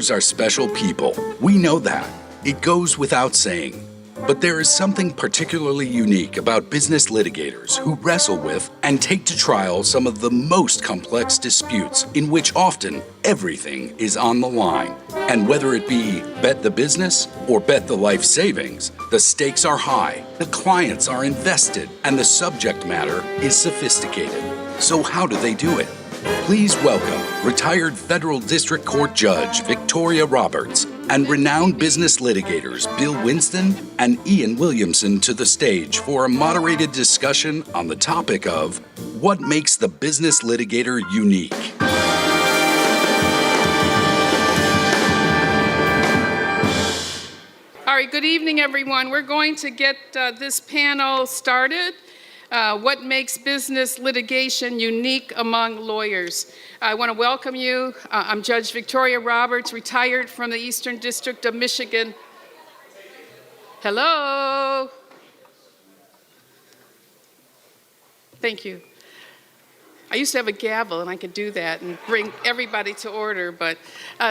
Lawyers are special people. We know that. It goes without saying. But there is something particularly unique about business litigators who wrestle with and take to trial some of the most complex disputes in which often everything is on the line. And whether it be bet the business or bet the life savings, the stakes are high, the clients are invested, and the subject matter is sophisticated. So how do they do it? Please welcome retired Federal District Court Judge Victoria Roberts and renowned business litigators Bill Winsten and Ian Williamson to the stage for a moderated discussion on the topic of what makes the business litigator unique. All right, good evening, everyone. We're going to get this panel started. What makes business litigation unique among lawyers? I want to welcome you. I'm Judge Victoria Roberts, retired from the Eastern District of Michigan. Hello. Thank you. I used to have a gavel, and I could do that and bring everybody to order. But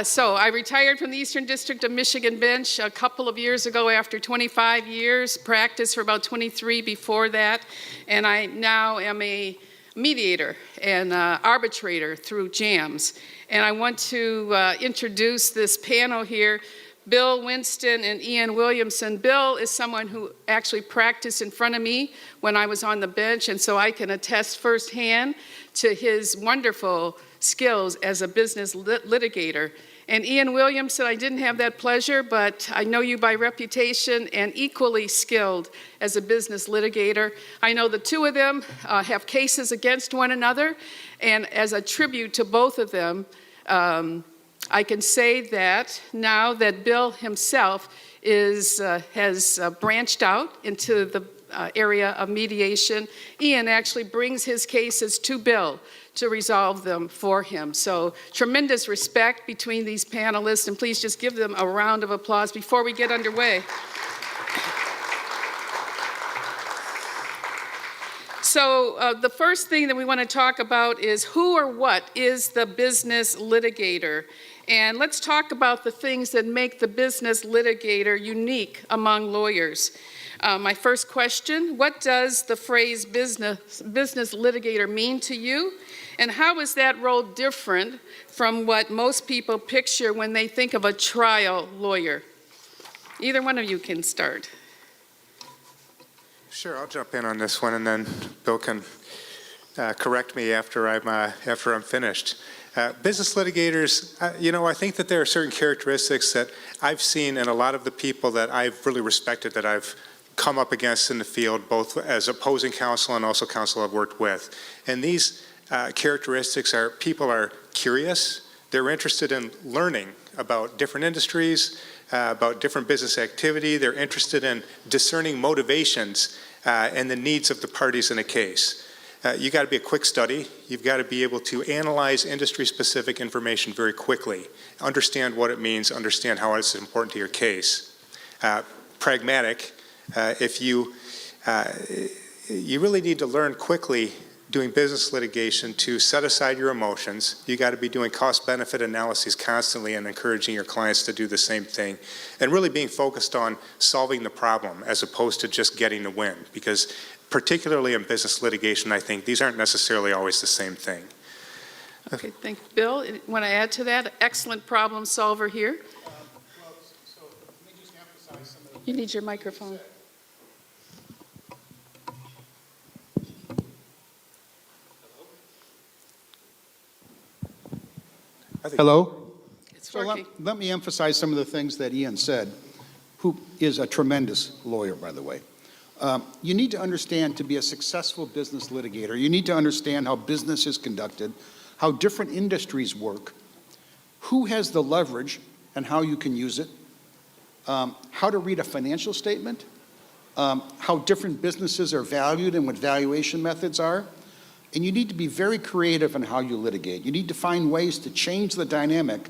so I retired from the Eastern District of Michigan bench a couple of years ago after 25 years, practiced for about 23 before that, and I now am a mediator and arbitrator through JAMS. And I want to introduce this panel here. Bill Winsten and Ian Williamson. Bill is someone who actually practiced in front of me when I was on the bench, and so I can attest firsthand to his wonderful skills as a business litigator. And Ian Williamson, I didn't have that pleasure, but I know you by reputation and equally skilled as a business litigator. I know the two of them have cases against one another, and as a tribute to both of them, I can say that now that Bill himself has branched out into the area of mediation, Ian actually brings his cases to Bill to resolve them for him. So tremendous respect between these panelists, and please just give them a round of applause before we get underway. So the first thing that we want to talk about is who or what is the business litigator? And let's talk about the things that make the business litigator unique among lawyers. My first question, what does the phrase business litigator mean to you? And how is that role different from what most people picture when they think of a trial lawyer? Either one of you can start. Sure, I'll jump in on this one, and then Bill can correct me after I'm finished. Business litigators, I think that there are certain characteristics that I've seen in a lot of the people that I've really respected that I've come up against in the field, both as opposing counsel and also counsel I've worked with. And these characteristics are people are curious, they're interested in learning about different industries, about different business activity, they're interested in discerning motivations and the needs of the parties in a case. You got to be a quick study. You've got to be able to analyze industry-specific information very quickly, understand what it means, understand how it's important to your case. Pragmatic, if you really need to learn quickly doing business litigation to set aside your emotions. You got to be doing cost-benefit analyses constantly and encouraging your clients to do the same thing, and really being focused on solving the problem as opposed to just getting the win, because particularly in business litigation, I think these aren't necessarily always the same thing. Okay, thank you. Bill, want to add to that? Excellent problem solver here. So let me just emphasize some of the... You need your microphone. Hello? It's working. Let me emphasize some of the things that Ian said, who is a tremendous lawyer, by the way. You need to understand, to be a successful business litigator, you need to understand how business is conducted, how different industries work, who has the leverage and how you can use it, how to read a financial statement, how different businesses are valued and what valuation methods are. And you need to be very creative in how you litigate. You need to find ways to change the dynamic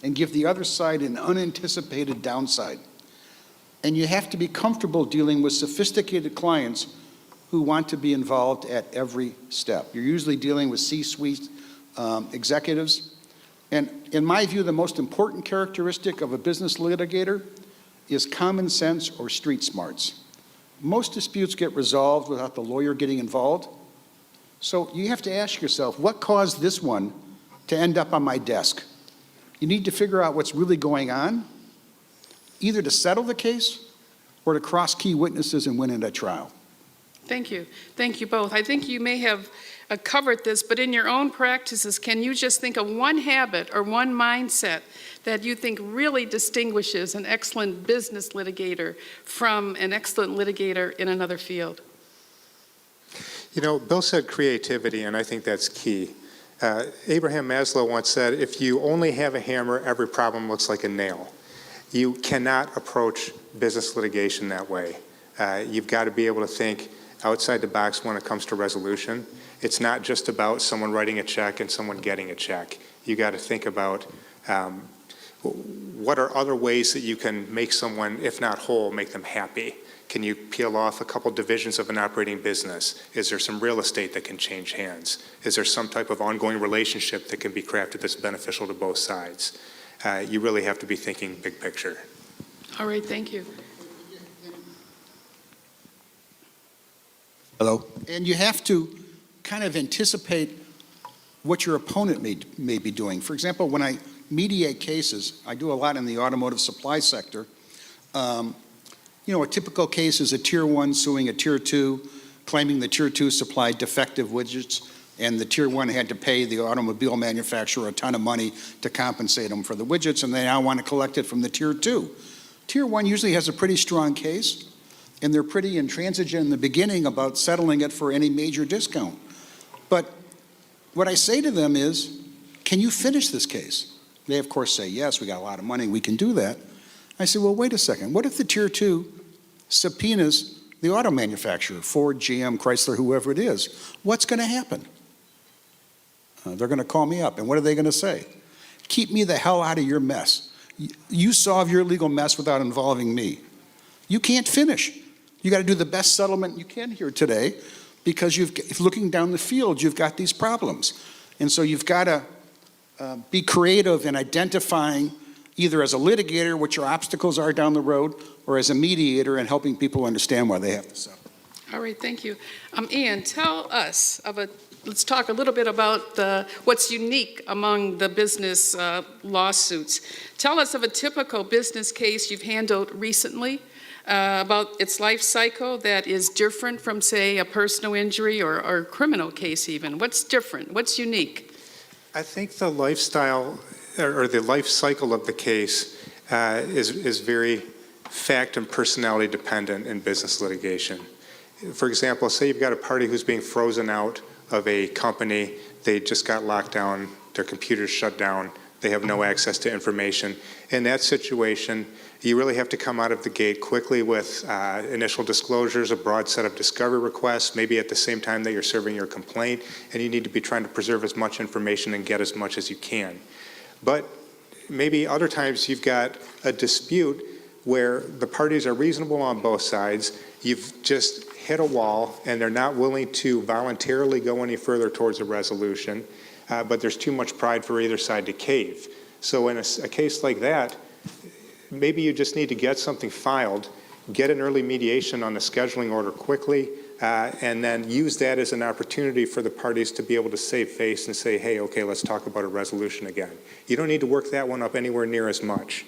and give the other side an unanticipated downside. And you have to be comfortable dealing with sophisticated clients who want to be involved at every step. You're usually dealing with C-suite executives, And in my view, the most important characteristic of a business litigator is common sense or street smarts. Most disputes get resolved without the lawyer getting involved. So you have to ask yourself, what caused this one to end up on my desk? You need to figure out what's really going on, either to settle the case or to cross key witnesses and win it at trial. Thank you. Thank you both. I think you may have covered this, but in your own practices, can you just think of one habit or one mindset that you think really distinguishes an excellent business litigator from an excellent litigator in another field? You know, Bill said creativity, and I think that's key. Abraham Maslow once said, if you only have a hammer, every problem looks like a nail. You cannot approach business litigation that way. You've got to be able to think outside the box when it comes to resolution. It's not just about someone writing a check and someone getting a check. You got to think about what are other ways that you can make someone, if not whole, make them happy. Can you peel off a couple divisions of an operating business? Is there some real estate that can change hands? Is there some type of ongoing relationship that can be crafted that's beneficial to both sides? You really have to be thinking big picture. All right, thank you. Hello? And you have to kind of anticipate what your opponent may be doing. For example, when I mediate cases, I do a lot in the automotive supply sector. You know, a typical case is a Tier 1 suing a Tier 2, claiming the Tier 2 supplied defective widgets, and the Tier 1 had to pay the automobile manufacturer a ton of money to compensate them for the widgets, and they now want to collect it from the Tier 2. Tier 1 usually has a pretty strong case, and they're pretty intransigent in the beginning about settling it for any major discount. But what I say to them is, can you finish this case? They, of course, say, yes, we got a lot of money, we can do that. I say, well, wait a second. What if the Tier 2 subpoenas the auto manufacturer, Ford, GM, Chrysler, whoever it is? What's going to happen? They're going to call me up, and what are they going to say? Keep me the hell out of your mess. You solve your legal mess without involving me. You can't finish. You got to do the best settlement you can here today, because if looking down the field, you've got these problems. And so you've got to be creative in identifying, either as a litigator, what your obstacles are down the road, or as a mediator in helping people understand why they have to settle. All right, thank you. Ian, tell us let's talk a little bit about what's unique among the business lawsuits. Tell us of a typical business case you've handled recently, about its life cycle that is different from, say, a personal injury or a criminal case even. What's different? What's unique? I think the lifestyle or the life cycle of the case is very fact and personality dependent in business litigation. For example, say you've got a party who's being frozen out of a company, they just got locked down, their computer's shut down, they have no access to information. In that situation, you really have to come out of the gate quickly with initial disclosures, a broad set of discovery requests, maybe at the same time that you're serving your complaint, and you need to be trying to preserve as much information and get as much as you can. But maybe other times you've got a dispute where the parties are reasonable on both sides, you've just hit a wall and they're not willing to voluntarily go any further towards a resolution, but there's too much pride for either side to cave. So in a case like that, maybe you just need to get something filed, get an early mediation on the scheduling order quickly, and then use that as an opportunity for the parties to be able to save face and say, hey, okay, let's talk about a resolution again. You don't need to work that one up anywhere near as much.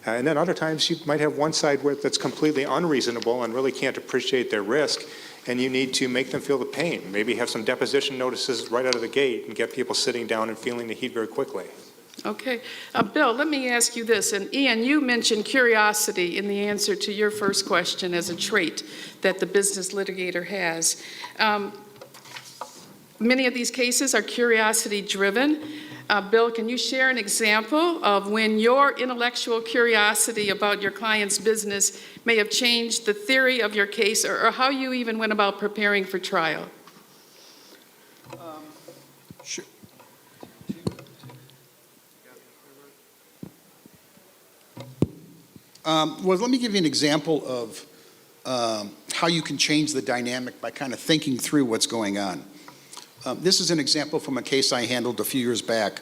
And then other times you might have one side that's completely unreasonable and really can't appreciate their risk, and you need to make them feel the pain. Maybe have some deposition notices right out of the gate and get people sitting down and feeling the heat very quickly. Okay. Bill, let me ask you this. And Ian, you mentioned curiosity in the answer to your first question as a trait that the business litigator has. Many of these cases are curiosity driven. Bill, can you share an example of when your intellectual curiosity about your client's business may have changed the theory of your case, or how you even went about preparing for trial? Sure. Well, let me give you an example of how you can change the dynamic by kind of thinking through what's going on. This is an example from a case I handled a few years back.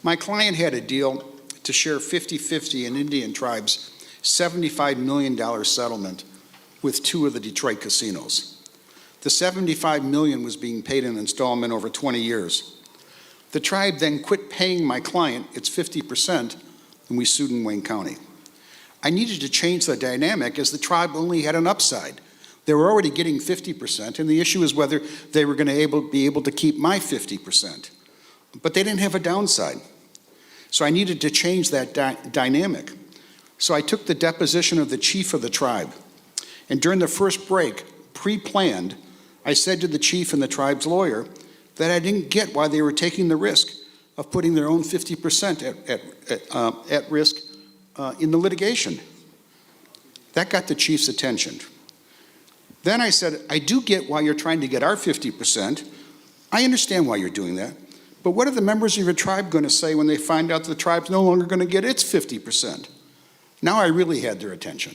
My client had a deal to share 50-50 in Indian tribes, $75 million settlement with two of the Detroit casinos. The $75 million was being paid in installment over 20 years. The tribe then quit paying my client its 50%, and we sued in Wayne County. I needed to change the dynamic as the tribe only had an upside. They were already getting 50%, and the issue is whether they were going to be able to keep my 50%. But they didn't have a downside. So I needed to change that dynamic. So I took the deposition of the chief of the tribe. And during the first break, pre-planned, I said to the chief and the tribe's lawyer that I didn't get why they were taking the risk of putting their own 50% at risk in the litigation. That got the chief's attention. Then I said, I do get why you're trying to get our 50%. I understand why you're doing that. But what are the members of your tribe going to say when they find out the tribe's no longer going to get its 50%? Now I really had their attention.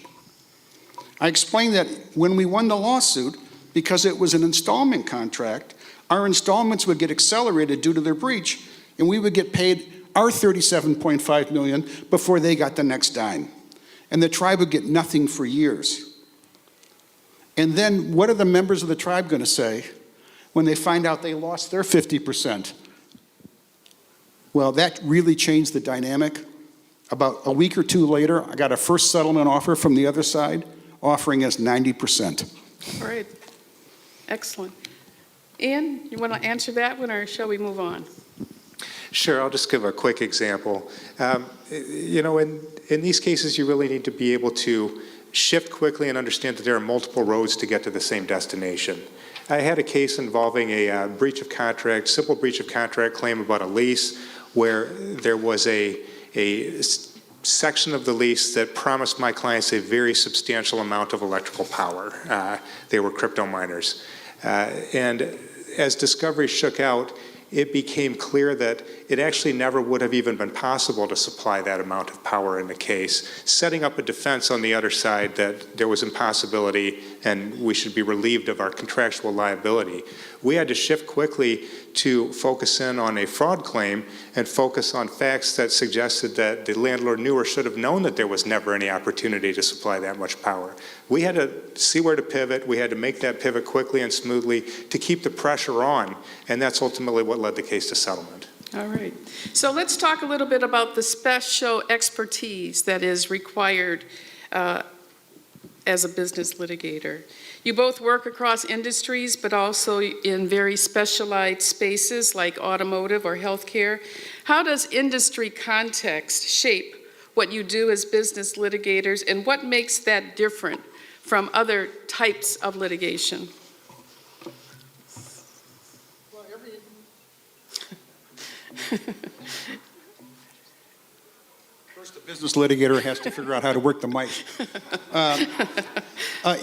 I explained that when we won the lawsuit, because it was an installment contract, our installments would get accelerated due to their breach, and we would get paid our $37.5 million before they got the next dime. And the tribe would get nothing for years. And then what are the members of the tribe going to say when they find out they lost their 50%? Well, that really changed the dynamic. About a week or two later, I got a first settlement offer from the other side, offering us 90%. All right. Excellent. Ian, you want to answer that one, or shall we move on? Sure, I'll just give a quick example. In these cases, you really need to be able to shift quickly and understand that there are multiple roads to get to the same destination. I had a case involving a breach of contract, simple breach of contract claim about a lease, where there was a section of the lease that promised my clients a very substantial amount of electrical power. They were crypto miners. And as discovery shook out, it became clear that it actually never would have even been possible to supply that amount of power in the case, setting up a defense on the other side that there was impossibility and we should be relieved of our contractual liability. We had to shift quickly to focus in on a fraud claim and focus on facts that suggested that the landlord knew or should have known that there was never any opportunity to supply that much power. We had to see where to pivot. We had to make that pivot quickly and smoothly to keep the pressure on, and that's ultimately what led the case to settlement. All right. So let's talk a little bit about the special expertise that is required as a business litigator. You both work across industries, but also in very specialized spaces like automotive or healthcare. How does industry context shape what you do as business litigators, and what makes that different from other types of litigation? First, the business litigator has to figure out how to work the mic.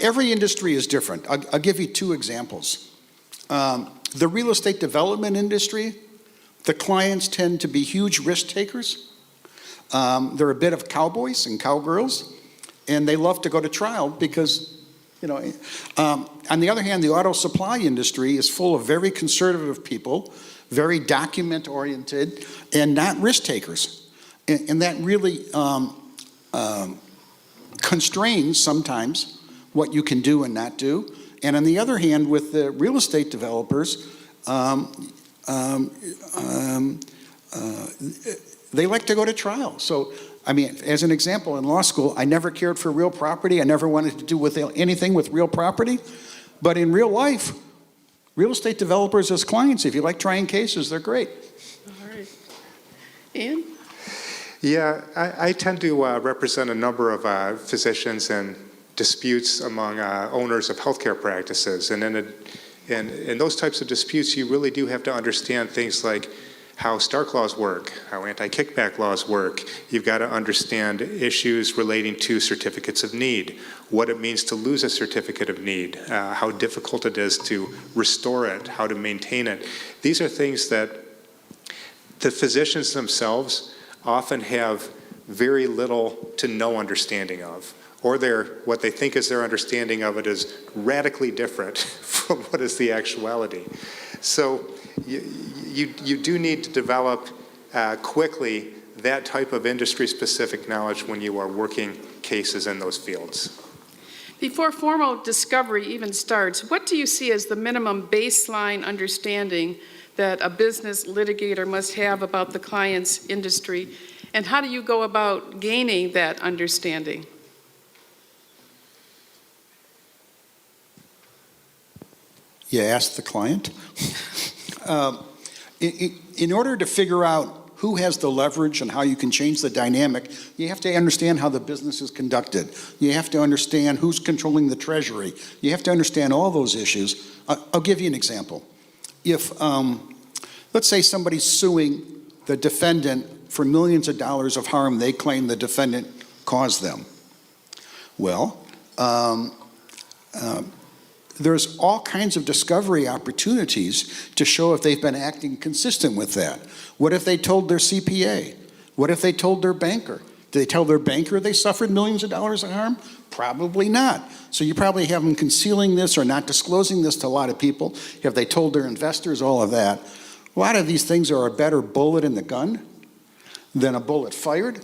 Every industry is different. I'll give you two examples. The real estate development industry, the clients tend to be huge risk takers. They're a bit of cowboys and cowgirls, and they love to go to trial because, on the other hand, the auto supply industry is full of very conservative people, very document-oriented, and not risk takers. And that really constrains sometimes what you can do and not do. And on the other hand, with the real estate developers, they like to go to trial. So, as an example, in law school, I never cared for real property. I never wanted to do anything with real property. But in real life, real estate developers as clients, if you like trying cases, they're great. All right. Ian? Yeah, I tend to represent a number of physicians and disputes among owners of healthcare practices. And in those types of disputes, you really do have to understand things like how Stark laws work, how anti-kickback laws work. You've got to understand issues relating to certificates of need, what it means to lose a certificate of need, how difficult it is to restore it, how to maintain it. These are things that the physicians themselves often have very little to no understanding of, or what they think is their understanding of it is radically different from what is the actuality. So you do need to develop quickly that type of industry-specific knowledge when you are working cases in those fields. Before formal discovery even starts, what do you see as the minimum baseline understanding that a business litigator must have about the client's industry, and how do you go about gaining that understanding? You ask the client. In order to figure out who has the leverage and how you can change the dynamic, you have to understand how the business is conducted. You have to understand who's controlling the treasury. You have to understand all those issues. I'll give you an example. If, let's say somebody's suing the defendant for millions of dollars of harm they claim the defendant caused them. Well, there's all kinds of discovery opportunities to show if they've been acting consistent with that. What if they told their CPA? What if they told their banker? Did they tell their banker they suffered millions of dollars of harm? Probably not. So you probably have them concealing this or not disclosing this to a lot of people. Have they told their investors? All of that. A lot of these things are a better bullet in the gun than a bullet fired,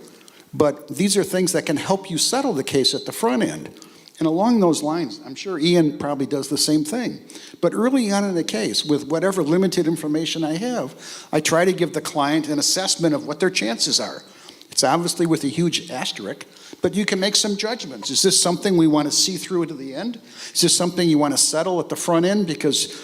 but these are things that can help you settle the case at the front end. And along those lines, I'm sure Ian probably does the same thing. But early on in the case, with whatever limited information I have, I try to give the client an assessment of what their chances are. It's obviously with a huge asterisk, but you can make some judgments. Is this something we want to see through to the end? Is this something you want to settle at the front end because,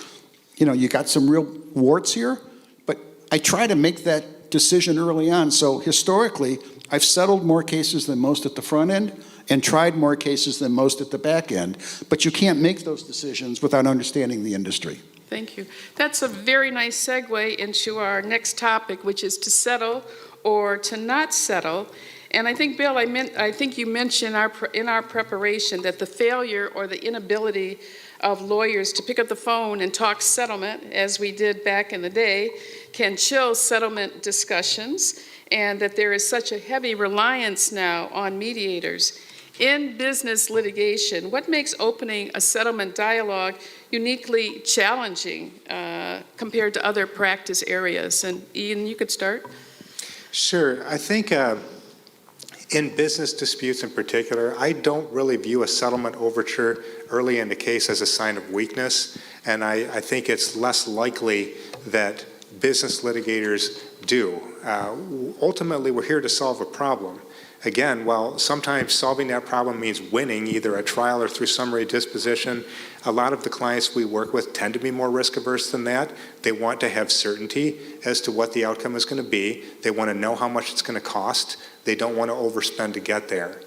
you know, you got some real warts here? But I try to make that decision early on. So historically, I've settled more cases than most at the front end and tried more cases than most at the back end. But you can't make those decisions without understanding the industry. Thank you. That's a very nice segue into our next topic, which is to settle or to not settle. And I think, Bill, I think you mentioned in our preparation that the failure or the inability of lawyers to pick up the phone and talk settlement, as we did back in the day, can chill settlement discussions, and that there is such a heavy reliance now on mediators. In business litigation, what makes opening a settlement dialogue uniquely challenging compared to other practice areas? And Ian, you could start. Sure. I think in business disputes in particular, I don't really view a settlement overture early in the case as a sign of weakness, and I think it's less likely that business litigators do. Ultimately, we're here to solve a problem. Again, while sometimes solving that problem means winning either at trial or through summary disposition, a lot of the clients we work with tend to be more risk averse than that. They want to have certainty as to what the outcome is going to be. They want to know how much it's going to cost. They don't want to overspend to get there.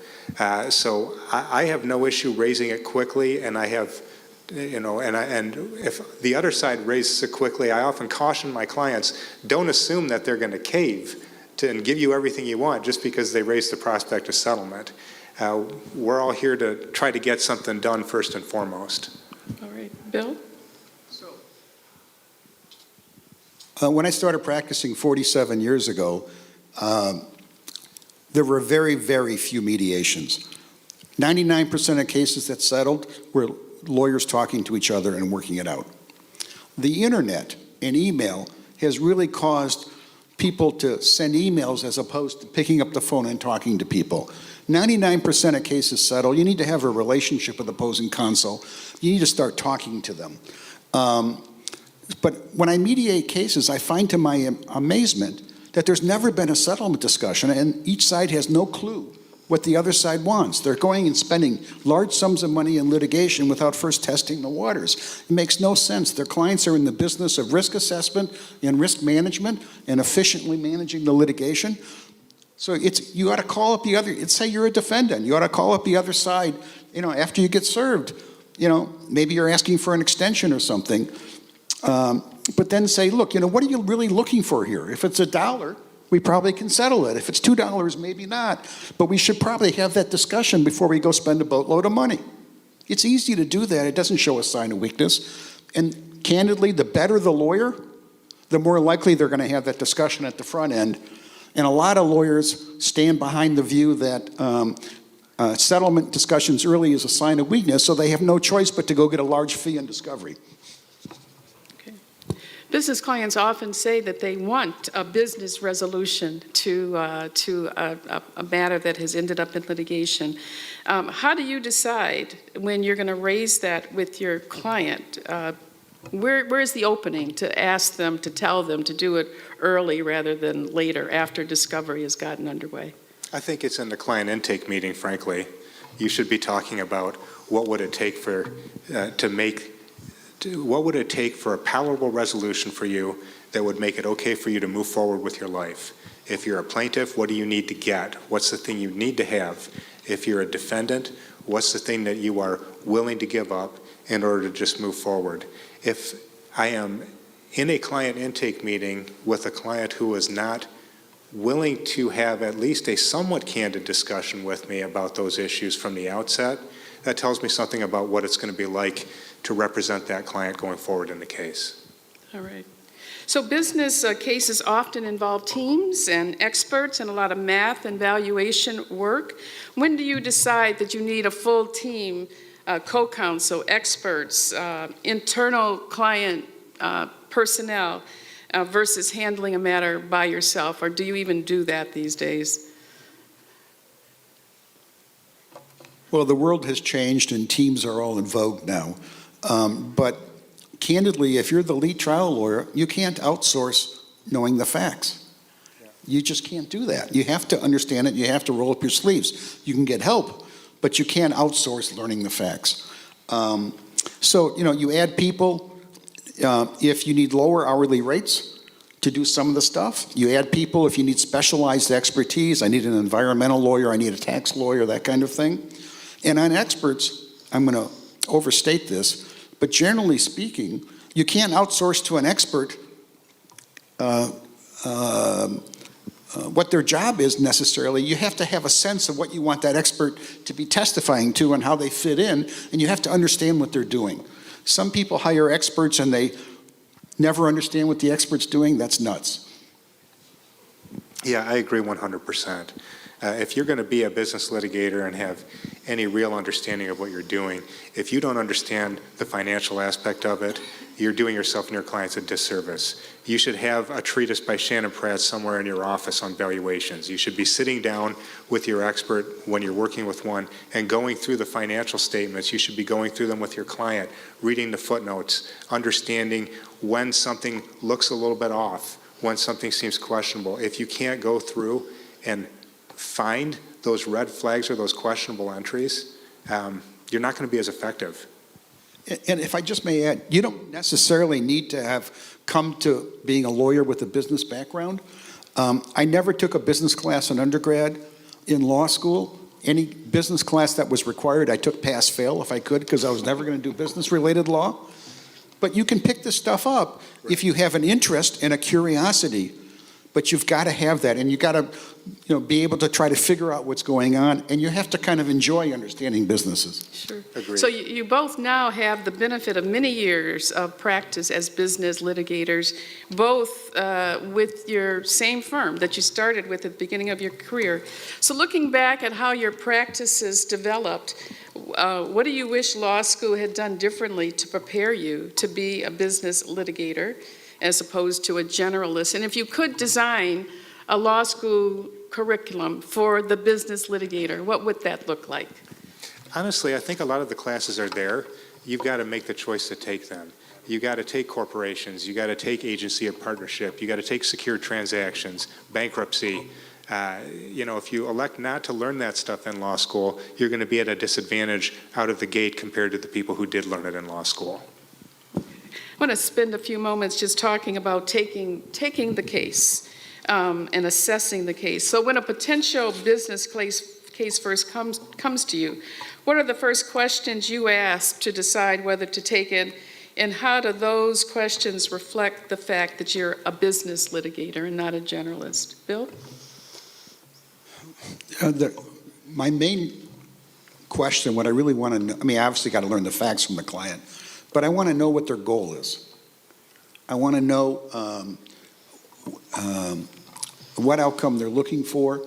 So I have no issue raising it quickly, and I have, you know, and if the other side raises it quickly, I often caution my clients, don't assume that they're going to cave and give you everything you want just because they raise the prospect of settlement. We're all here to try to get something done first and foremost. All right, Bill? When I started practicing 47 years ago, there were very, very few mediations. 99% of cases that settled were lawyers talking to each other and working it out. The internet and email has really caused people to send emails as opposed to picking up the phone and talking to people. 99% of cases settle. You need to have a relationship with opposing counsel. You need to start talking to them. But when I mediate cases, I find to my amazement that there's never been a settlement discussion, and each side has no clue what the other side wants. They're going and spending large sums of money in litigation without first testing the waters. It makes no sense. Their clients are in the business of risk assessment and risk management and efficiently managing the litigation. So you ought to call up the other, say you're a defendant, you ought to call up the other side, you know, after you get served. You know, maybe you're asking for an extension or something. But then say, look, you know, what are you really looking for here? If it's $1, we probably can settle it. If it's $2, maybe not. But we should probably have that discussion before we go spend a boatload of money. It's easy to do that. It doesn't show a sign of weakness. And candidly, the better the lawyer, the more likely they're going to have that discussion at the front end. And a lot of lawyers stand behind the view that settlement discussions early is a sign of weakness, so they have no choice but to go get a large fee in discovery. Business clients often say that they want a business resolution to a matter that has ended up in litigation. How do you decide when you're going to raise that with your client? Where is the opening to ask them, to tell them to do it early rather than later after discovery has gotten underway? I think it's in the client intake meeting, frankly. You should be talking about what would it take for what would it take for a palatable resolution for you that would make it okay for you to move forward with your life? If you're a plaintiff, what do you need to get? What's the thing you need to have? If you're a defendant, what's the thing that you are willing to give up in order to just move forward? If I am in a client intake meeting with a client who is not willing to have at least a somewhat candid discussion with me about those issues from the outset, that tells me something about what it's going to be like to represent that client going forward in the case. All right. So business cases often involve teams and experts and a lot of math and valuation work. When do you decide that you need a full team, co-counsel, experts, internal client personnel versus handling a matter by yourself? Or do you even do that these days? Well, the world has changed and teams are all in vogue now. But candidly, if you're the lead trial lawyer, you can't outsource knowing the facts. You just can't do that. You have to understand it. You have to roll up your sleeves. You can get help, but you can't outsource learning the facts. So, you add people. If you need lower hourly rates to do some of the stuff, you add people if you need specialized expertise. I need an environmental lawyer. I need a tax lawyer, that kind of thing. And on experts, I'm going to overstate this, but generally speaking, you can't outsource to an expert what their job is necessarily. You have to have a sense of what you want that expert to be testifying to and how they fit in, and you have to understand what they're doing. Some people hire experts and they never understand what the expert's doing. That's nuts. Yeah, I agree 100%. If you're going to be a business litigator and have any real understanding of what you're doing, if you don't understand the financial aspect of it, you're doing yourself and your clients a disservice. You should have a treatise by Shannon Pratt somewhere in your office on valuations. You should be sitting down with your expert when you're working with one and going through the financial statements. You should be going through them with your client, reading the footnotes, understanding when something looks a little bit off, when something seems questionable. If you can't go through and find those red flags or those questionable entries, you're not going to be as effective. And if I just may add, you don't necessarily need to have come to being a lawyer with a business background. I never took a business class in undergrad in law school. Any business class that was required, I took pass-fail if I could, because I was never going to do business-related law. But you can pick this stuff up if you have an interest and a curiosity. But you've got to have that, and you've got to be able to try to figure out what's going on, and you have to kind of enjoy understanding businesses. Sure. Agreed. So you both now have the benefit of many years of practice as business litigators, both with your same firm that you started with at the beginning of your career. So looking back at how your practices developed, what do you wish law school had done differently to prepare you to be a business litigator as opposed to a generalist? And if you could design a law school curriculum for the business litigator, what would that look like? Honestly, I think a lot of the classes are there. You've got to make the choice to take them. You've got to take corporations. You've got to take agency of partnership. You've got to take secured transactions, bankruptcy. If you elect not to learn that stuff in law school, you're going to be at a disadvantage out of the gate compared to the people who did learn it in law school. I want to spend a few moments just talking about taking the case and assessing the case. So when a potential business case first comes to you, what are the first questions you ask to decide whether to take it, and how do those questions reflect the fact that you're a business litigator and not a generalist? Bill? My main question, what I really want to know, I obviously got to learn the facts from the client, but I want to know what their goal is. I want to know what outcome they're looking for,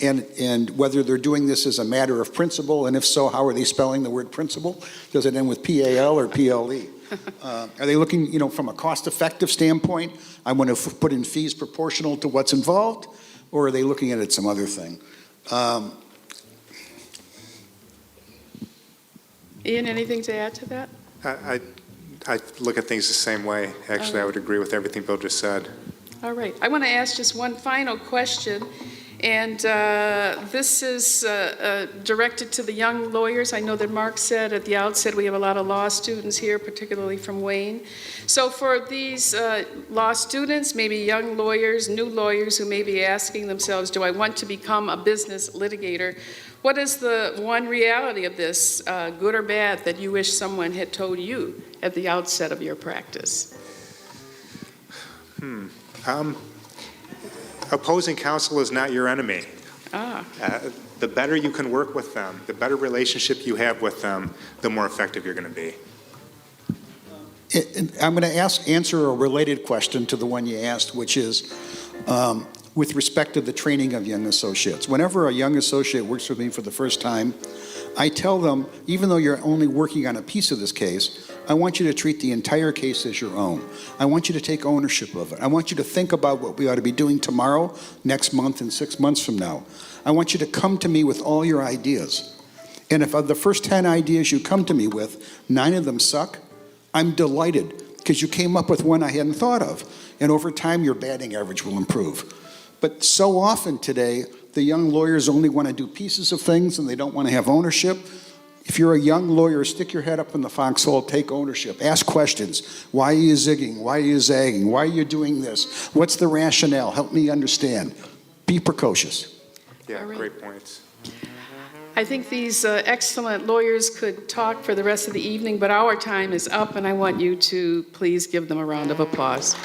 and whether they're doing this as a matter of principle, and if so, how are they spelling the word principle? Does it end with P-A-L or P-L-E? Are they looking, from a cost-effective standpoint, I want to put in fees proportional to what's involved, or are they looking at it some other thing? Ian, anything to add to that? I look at things the same way. Actually, I would agree with everything Bill just said. All right. I want to ask just one final question, and this is directed to the young lawyers. I know that Mark said at the outset we have a lot of law students here, particularly from Wayne. So for these law students, maybe young lawyers, new lawyers who may be asking themselves, do I want to become a business litigator? What is the one reality of this, good or bad, that you wish someone had told you at the outset of your practice? Opposing counsel is not your enemy. The better you can work with them, the better relationship you have with them, the more effective you're going to be. I'm going to answer a related question to the one you asked, which is with respect to the training of young associates. Whenever a young associate works with me for the first time, I tell them, even though you're only working on a piece of this case, I want you to treat the entire case as your own. I want you to take ownership of it. I want you to think about what we ought to be doing tomorrow, next month, and 6 months from now. I want you to come to me with all your ideas. And if of the first 10 ideas you come to me with, 9 of them suck, I'm delighted because you came up with one I hadn't thought of. And over time, your batting average will improve. But so often today, the young lawyers only want to do pieces of things and they don't want to have ownership. If you're a young lawyer, stick your head up in the foxhole, take ownership, ask questions. Why are you zigging? Why are you zagging? Why are you doing this? What's the rationale? Help me understand. Be precocious. Yeah, great points. I think these excellent lawyers could talk for the rest of the evening, but our time is up, and I want you to please give them a round of applause.